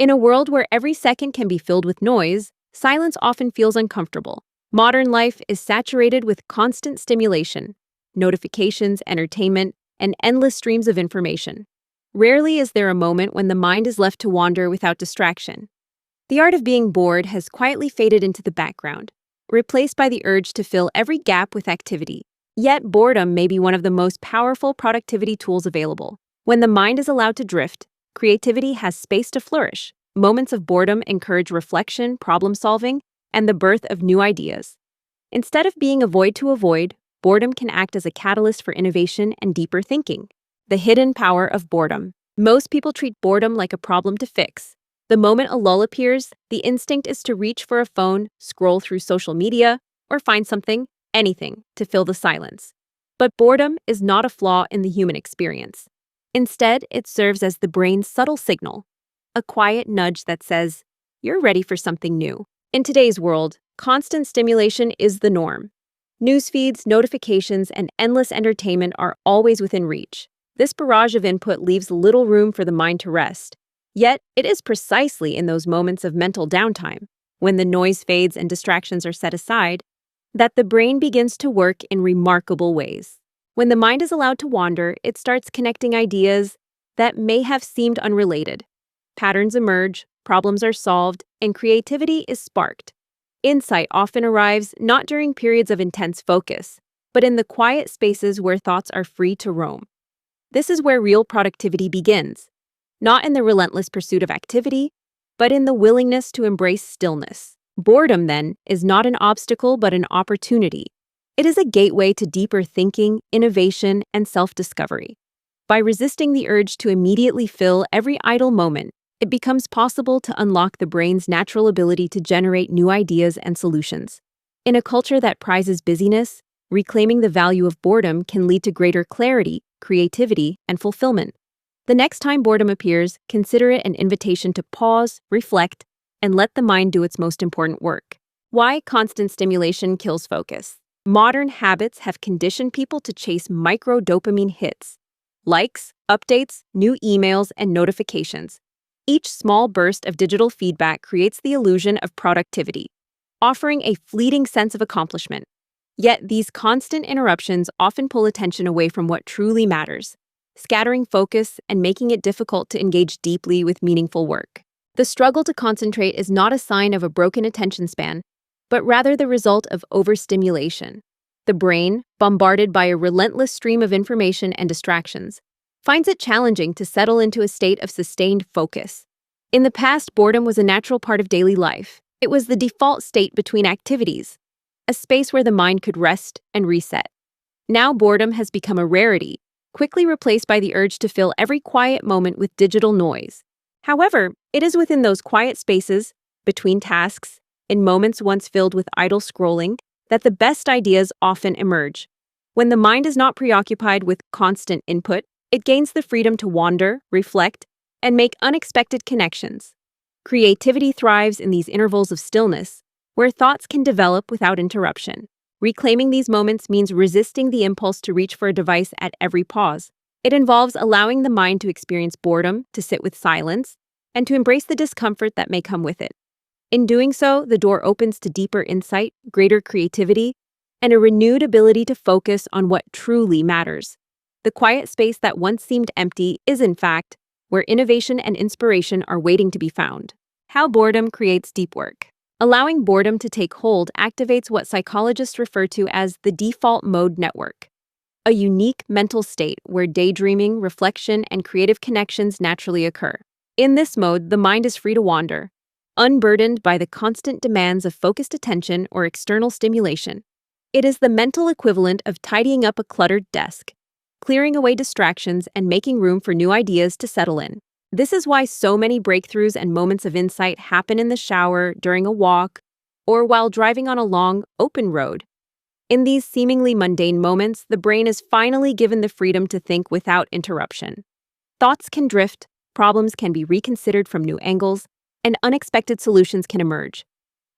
In a world where every second can be filled with noise, silence often feels uncomfortable. Modern life is saturated with constant stimulation, notifications, entertainment, and endless streams of information. Rarely is there a moment when the mind is left to wander without distraction. The art of being bored has quietly faded into the background, replaced by the urge to fill every gap with activity. Yet boredom may be one of the most powerful productivity tools available. When the mind is allowed to drift, creativity has space to flourish. Moments of boredom encourage reflection, problem-solving, and the birth of new ideas. Instead of being a void to avoid, boredom can act as a catalyst for innovation and deeper thinking. The hidden power of boredom. Most people treat boredom like a problem to fix. The moment a lull appears, the instinct is to reach for a phone, scroll through social media, or find something, anything, to fill the silence. But boredom is not a flaw in the human experience. Instead, it serves as the brain's subtle signal, a quiet nudge that says, "You're ready for something new." In today's world, constant stimulation is the norm. News feeds, notifications, and endless entertainment are always within reach. This barrage of input leaves little room for the mind to rest. Yet, it is precisely in those moments of mental downtime, when the noise fades and distractions are set aside, that the brain begins to work in remarkable ways. When the mind is allowed to wander, it starts connecting ideas that may have seemed unrelated. Patterns emerge, problems are solved, and creativity is sparked. Insight often arrives not during periods of intense focus, but in the quiet spaces where thoughts are free to roam. This is where real productivity begins, not in the relentless pursuit of activity, but in the willingness to embrace stillness. Boredom, then, is not an obstacle but an opportunity. It is a gateway to deeper thinking, innovation, and self-discovery. By resisting the urge to immediately fill every idle moment, it becomes possible to unlock the brain's natural ability to generate new ideas and solutions. In a culture that prizes busyness, reclaiming the value of boredom can lead to greater clarity, creativity, and fulfillment. The next time boredom appears, consider it an invitation to pause, reflect, and let the mind do its most important work. Why constant stimulation kills focus? Modern habits have conditioned people to chase micro-dopamine hits. Likes, updates, new emails, and notifications. Each small burst of digital feedback creates the illusion of productivity, offering a fleeting sense of accomplishment. Yet these constant interruptions often pull attention away from what truly matters, scattering focus and making it difficult to engage deeply with meaningful work. The struggle to concentrate is not a sign of a broken attention span, but rather the result of overstimulation. The brain, bombarded by a relentless stream of information and distractions, finds it challenging to settle into a state of sustained focus. In the past, boredom was a natural part of daily life. It was the default state between activities, a space where the mind could rest and reset. Now boredom has become a rarity, quickly replaced by the urge to fill every quiet moment with digital noise. However, it is within those quiet spaces, between tasks, in moments once filled with idle scrolling, that the best ideas often emerge. When the mind is not preoccupied with constant input, it gains the freedom to wander, reflect, and make unexpected connections. Creativity thrives in these intervals of stillness, where thoughts can develop without interruption. Reclaiming these moments means resisting the impulse to reach for a device at every pause. It involves allowing the mind to experience boredom, to sit with silence, and to embrace the discomfort that may come with it. In doing so, the door opens to deeper insight, greater creativity, and a renewed ability to focus on what truly matters. The quiet space that once seemed empty is, in fact, where innovation and inspiration are waiting to be found. How boredom creates deep work. Allowing boredom to take hold activates what psychologists refer to as the default mode network, a unique mental state where daydreaming, reflection, and creative connections naturally occur. In this mode, the mind is free to wander, unburdened by the constant demands of focused attention or external stimulation. It is the mental equivalent of tidying up a cluttered desk, clearing away distractions and making room for new ideas to settle in. This is why so many breakthroughs and moments of insight happen in the shower, during a walk, or while driving on a long, open road. In these seemingly mundane moments, the brain is finally given the freedom to think without interruption. Thoughts can drift, problems can be reconsidered from new angles, and unexpected solutions can emerge.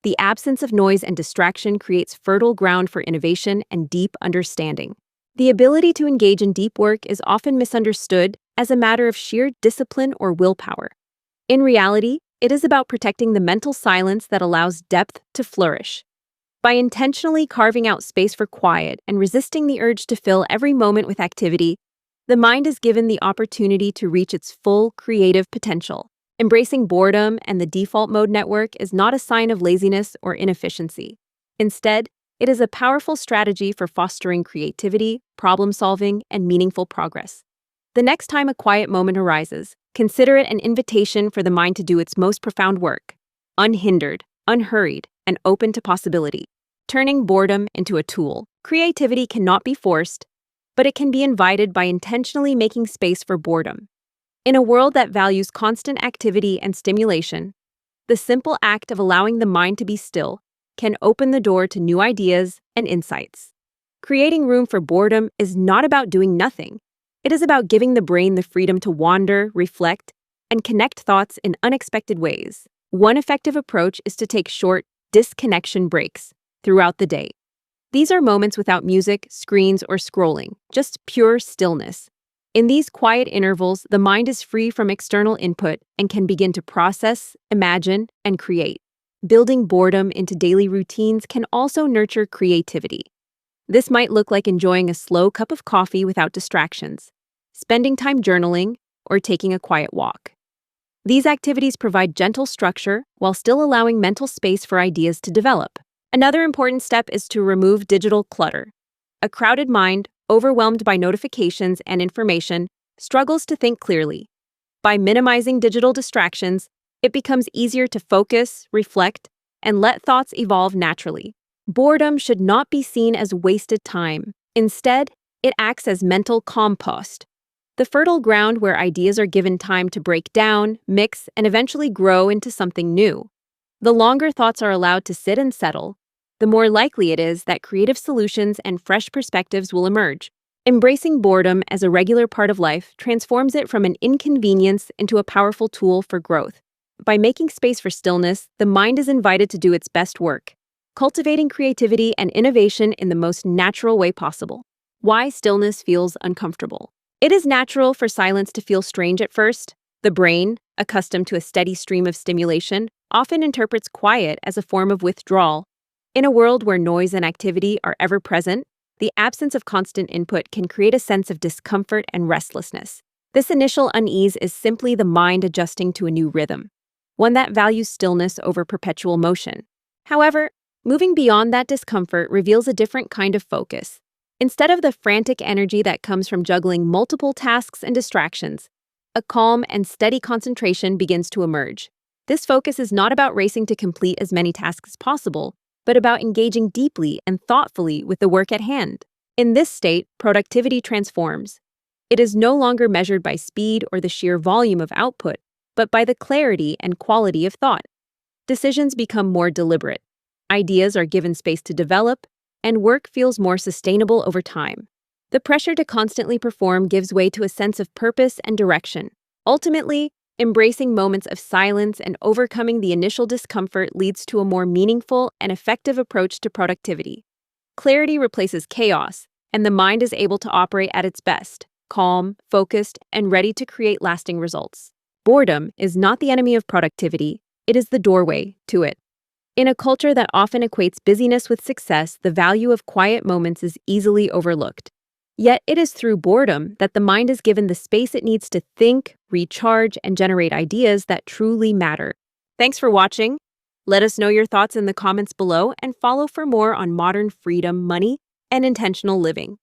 The absence of noise and distraction creates fertile ground for innovation and deep understanding. The ability to engage in deep work is often misunderstood as a matter of sheer discipline or willpower. In reality, it is about protecting the mental silence that allows depth to flourish. By intentionally carving out space for quiet and resisting the urge to fill every moment with activity, the mind is given the opportunity to reach its full creative potential. Embracing boredom and the default mode network is not a sign of laziness or inefficiency. Instead, it is a powerful strategy for fostering creativity, problem-solving, and meaningful progress. The next time a quiet moment arises, consider it an invitation for the mind to do its most profound work, unhindered, unhurried, and open to possibility. Turning boredom into a tool, creativity cannot be forced, but it can be invited by intentionally making space for boredom. In a world that values constant activity and stimulation, the simple act of allowing the mind to be still can open the door to new ideas and insights. Creating room for boredom is not about doing nothing. It is about giving the brain the freedom to wander, reflect, and connect thoughts in unexpected ways. One effective approach is to take short, disconnection breaks throughout the day. These are moments without music, screens, or scrolling, just pure stillness. In these quiet intervals, the mind is free from external input and can begin to process, imagine, and create. Building boredom into daily routines can also nurture creativity. This might look like enjoying a slow cup of coffee without distractions, spending time journaling, or taking a quiet walk. These activities provide gentle structure while still allowing mental space for ideas to develop. Another important step is to remove digital clutter. A crowded mind, overwhelmed by notifications and information, struggles to think clearly. By minimizing digital distractions, it becomes easier to focus, reflect, and let thoughts evolve naturally. Boredom should not be seen as wasted time. Instead, it acts as mental compost, the fertile ground where ideas are given time to break down, mix, and eventually grow into something new. The longer thoughts are allowed to sit and settle, the more likely it is that creative solutions and fresh perspectives will emerge. Embracing boredom as a regular part of life transforms it from an inconvenience into a powerful tool for growth. By making space for stillness, the mind is invited to do its best work, cultivating creativity and innovation in the most natural way possible. Why stillness feels uncomfortable. It is natural for silence to feel strange at first. The brain, accustomed to a steady stream of stimulation, often interprets quiet as a form of withdrawal. In a world where noise and activity are ever present, the absence of constant input can create a sense of discomfort and restlessness. This initial unease is simply the mind adjusting to a new rhythm, one that values stillness over perpetual motion. However, moving beyond that discomfort reveals a different kind of focus. Instead of the frantic energy that comes from juggling multiple tasks and distractions, a calm and steady concentration begins to emerge. This focus is not about racing to complete as many tasks as possible, but about engaging deeply and thoughtfully with the work at hand. In this state, productivity transforms. It is no longer measured by speed or the sheer volume of output, but by the clarity and quality of thought. Decisions become more deliberate. Ideas are given space to develop, and work feels more sustainable over time. The pressure to constantly perform gives way to a sense of purpose and direction. Ultimately, embracing moments of silence and overcoming the initial discomfort leads to a more meaningful and effective approach to productivity. Clarity replaces chaos, and the mind is able to operate at its best, calm, focused, and ready to create lasting results. Boredom is not the enemy of productivity, it is the doorway to it. In a culture that often equates busyness with success, the value of quiet moments is easily overlooked. Yet it is through boredom that the mind is given the space it needs to think, recharge, and generate ideas that truly matter. Thanks for watching. Let us know your thoughts in the comments below and follow for more on modern freedom, money, and intentional living.